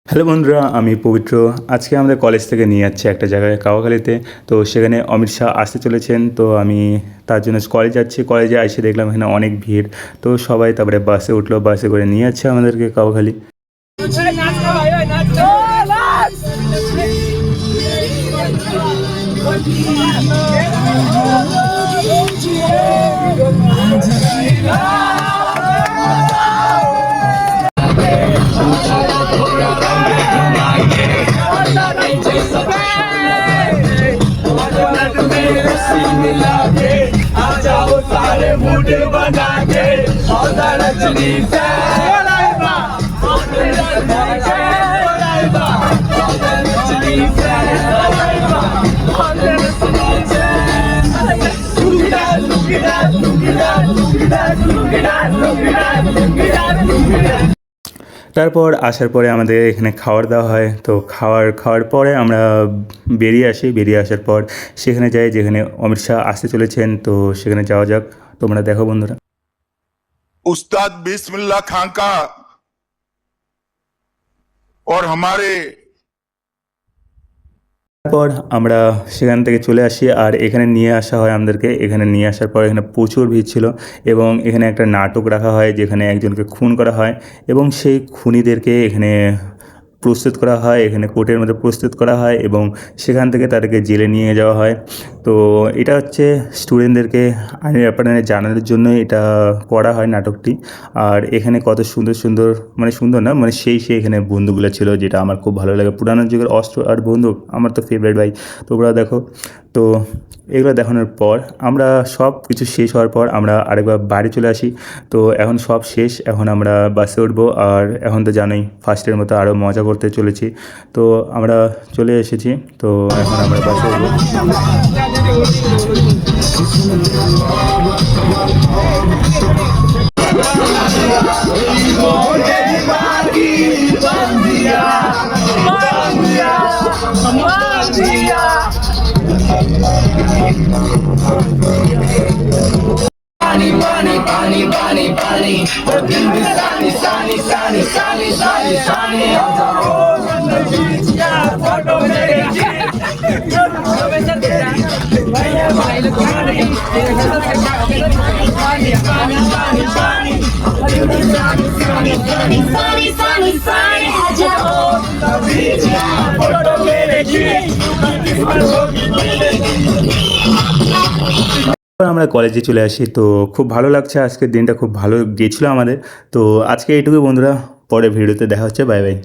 Hello বন্ধুরা, আমি পবিত্র। আজকে আমাদের কলেজ থেকে নিয়ে যাচ্ছে একটা জায়গায় কাওয়াখালীতে। তো সেখানে অমিত শাহ আসতে চলেছেন, তো আমি তার জন্য কলেজ যাচ্ছি। কলেজে এসে দেখলাম এখানে অনেক ভিড়, তো সবাই তারপরে বাসে উঠলো, বাসে করে নিয়ে যাচ্ছে আমাদেরকে কাওয়াখালী। তারপর আসার পরে আমাদের এখানে খাবার দেওয়া হয়। তো খাওয়ার পরে আমরা বেরিয়ে আসার পর সেখানে যাই যেখানে অমিত শাহ আসতে চলেছেন। তো সেখানে যাওয়া যাক, তোমরা দেখো বন্ধুরা। उस्ताद बिस्मिल्लाह खान का और हमारे তারপর আমরা সেখান থেকে চলে আসি আর এখানে নিয়ে আসা হয় আমাদেরকে। এখানে নিয়ে আসার পর এখানে প্রচুর ভিড় ছিল এবং এখানে একটা নাটক রাখা হয় যেখানে একজনকে খুন করা হয় এবং সেই খুনিদেরকে এখানে প্রস্তুত করা হয়, এখানে কোর্টের মধ্যে প্রস্তুত করা হয় এবং সেখান থেকে তাদেরকে জেলে নিয়ে যাওয়া হয়। তো এটা হচ্ছে স্টুডেন্টদেরকে আইনের ব্যাপারে জানানোর জন্য এটা করা হয় নাটকটি। আর এখানে কত সুন্দর সুন্দর, মানে সুন্দর না, মানে সেই এখানে বন্দুকগুলো ছিল, যেটা আমার খুব ভালো লাগে। পুরানো যুগের অস্ত্র আর বন্দুক আমার তো ফেভারিট ভাই। তোমরা দেখো। তো এগুলো দেখানোর পর আমরা সব কিছু শেষ হওয়ার পর আমরা আরেকবার বাড়ি চলে আসি। তো এখন সব শেষ, এখন আমরা বাসে উঠবো। আর এখন তো জানোই ফার্স্টের মতো আরও মজা করতে চলেছি। তো আমরা চলে এসেছি, তো এখন আমরা বাসে উঠবো। Pani, pani, pani, pani, pani. The दिन भी sunny, sunny, sunny, sunny, sunny, sunny. On the beach, yeah, photo मेरे আমরা কলেজে চলে আসি। তো খুব ভালো লাগছে, আজকের দিনটা খুব ভালো গিয়েছিলো আমাদের। তো আজকে এইটুকুই বন্ধুরা, পরে ভিডিওতে দেখা হচ্ছে। Bye bye.